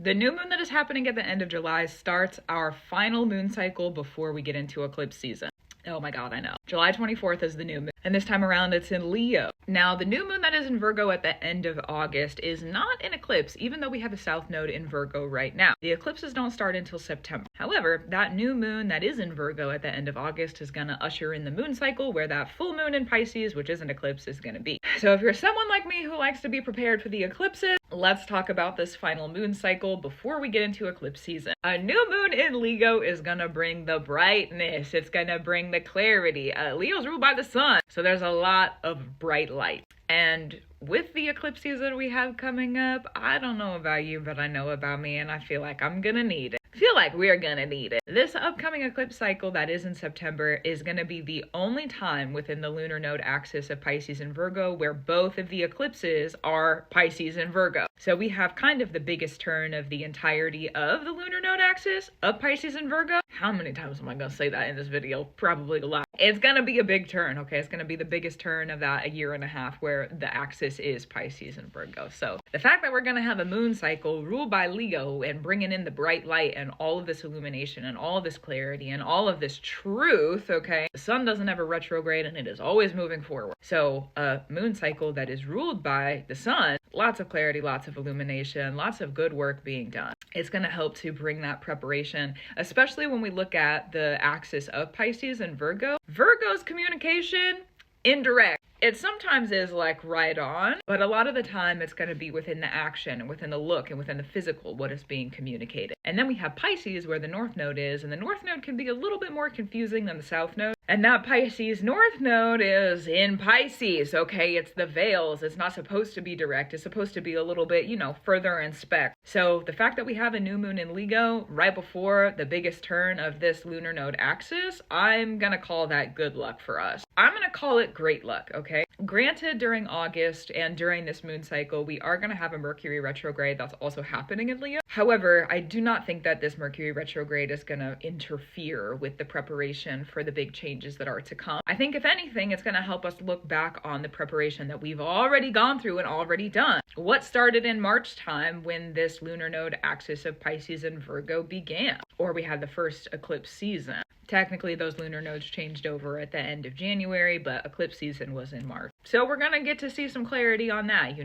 The new moon that is happening at the end of July starts our final moon cycle before we get into eclipse season. Oh my god, I know. July 24th is the new moon, and this time around it's in Leo. Now, the new moon that is in Virgo at the end of August is not an eclipse, even though we have a south node in Virgo right now. The eclipses don't start until September. However, that new moon that is in Virgo at the end of August is gonna usher in the moon cycle where that full moon in Pisces, which is an eclipse, is gonna be. So if you're someone like me who likes to be prepared for the eclipses, let's talk about this final moon cycle before we get into eclipse season. A new moon in Leo is gonna bring the brightness. It's gonna bring the clarity. Leo's ruled by the sun, so there's a lot of bright light. And with the eclipse season we have coming up, I don't know about you, but I know about me, and I feel like I'm gonna need it. Feel like we're gonna need it. This upcoming eclipse cycle that is in September is gonna be the only time within the lunar node axis of Pisces and Virgo where both of the eclipses are Pisces and Virgo. So we have kind of the biggest turn of the entirety of the lunar node axis of Pisces and Virgo. How many times am I gonna say that in this video? Probably a lot. It's gonna be a big turn, okay? It's gonna be the biggest turn of that 1.5 years where the axis is Pisces and Virgo. So the fact that we're gonna have a moon cycle ruled by Leo and bringing in the bright light and all of this illumination and all of this clarity and all of this truth, okay? The sun doesn't ever retrograde and it is always moving forward. So a moon cycle that is ruled by the sun, lots of clarity, lots of illumination, lots of good work being done. It's going to help to bring that preparation, especially when we look at the axis of Pisces and Virgo. Virgo's communication, indirect. It sometimes is like right on, but a lot of the time it's going to be within the action and within the look and within the physical, what is being communicated. And then we have Pisces where the north node is, and the north node can be a little bit more confusing than the south node. And that Pisces north node is in Pisces, okay? It's the veils. It's not supposed to be direct. It's supposed to be a little bit, further in spec. So the fact that we have a new moon in Leo right before the biggest turn of this lunar node axis, I'm gonna call that good luck for us. I'm gonna call it great luck, okay? Granted, during August and during this moon cycle, we are gonna have a Mercury retrograde that's also happening in Leo. However, I do not think that this Mercury retrograde is gonna interfere with the preparation for the big changes that are to come. I think if anything, it's gonna help us look back on the preparation that we've already gone through and already done. What started in March time when this lunar node axis of Pisces and Virgo began, or we had the first eclipse season. Technically, those lunar nodes changed over at the end of January, but eclipse season was in March. So we're gonna get to see some clarity on that.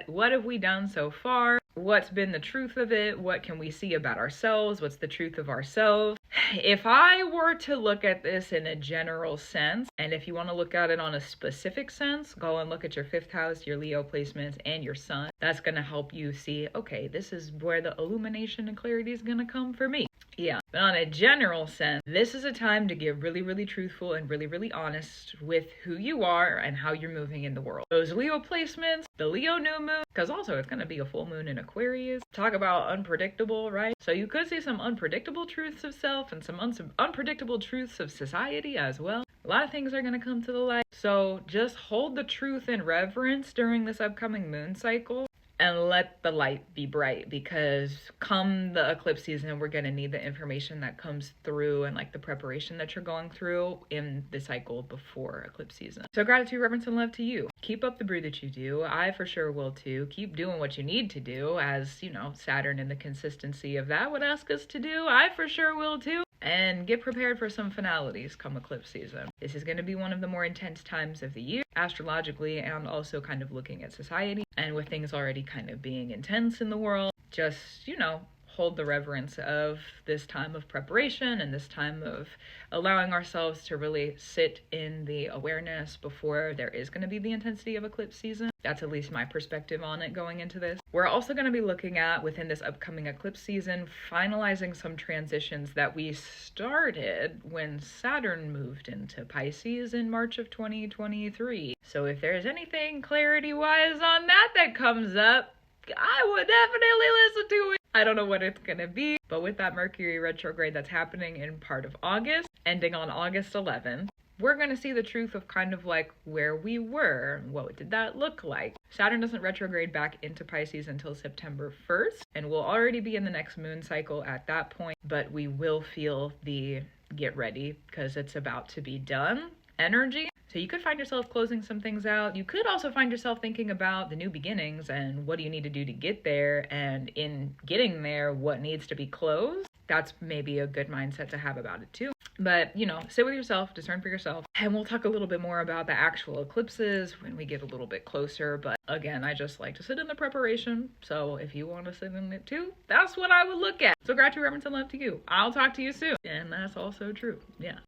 What have we done so far? What's been the truth of it? What can we see about ourselves? What's the truth of ourselves? If I were to look at this in a general sense, and if you want to look at it on a specific sense, go and look at your 5th house, your Leo placements, and your sun. That's going to help you see, okay, this is where the illumination and clarity is going to come for me. Yeah, but on a general sense, this is a time to get really, really truthful and really, really honest with who you are and how you're moving in the world. Those Leo placements, the Leo new moon, because also it's going to be a full moon in Aquarius. Talk about unpredictable, right? So you could see some unpredictable truths of self and some unpredictable truths of society as well. A lot of things are going to come to the light. So just hold the truth in reverence during this upcoming moon cycle. And let the light be bright, because come the eclipse season, we're going to need the information that comes through and like the preparation that you're going through in the cycle before eclipse season. So gratitude, reverence, and love to you. Keep up the brew that you do. I for sure will too. Keep doing what you need to do, as Saturn and the consistency of that would ask us to do. I for sure will too. And get prepared for some finalities come eclipse season. This is going to be one of the more intense times of the year, astrologically, and also kind of looking at society. And with things already kind of being intense in the world, just, hold the reverence of this time of preparation and this time of allowing ourselves to really sit in the awareness before there is going to be the intensity of eclipse season. That's at least my perspective on it going into this. We're also going to be looking at, within this upcoming eclipse season, finalizing some transitions that we started when Saturn moved into Pisces in March of 2023. So if there's anything clarity-wise on that comes up, I would definitely listen to it. I don't know what it's gonna be, but with that Mercury retrograde that's happening in part of August, ending on August 11th, we're gonna see the truth of kind of like where we were. What did that look like? Saturn doesn't retrograde back into Pisces until September 1st, and we'll already be in the next moon cycle at that point, but we will feel the get ready because it's about to be done energy. So you could find yourself closing some things out. You could also find yourself thinking about the new beginnings and what do you need to do to get there, and in getting there, what needs to be closed. That's maybe a good mindset to have about it too. But, you know, sit with yourself, discern for yourself, and we'll talk a little bit more about the actual eclipses when we get a little bit closer. But again, I just like to sit in the preparation. So if you want to sit in it too, that's what I would look at. So gratitude, reverence, and love to you. I'll talk to you soon. And that's also true. Yeah.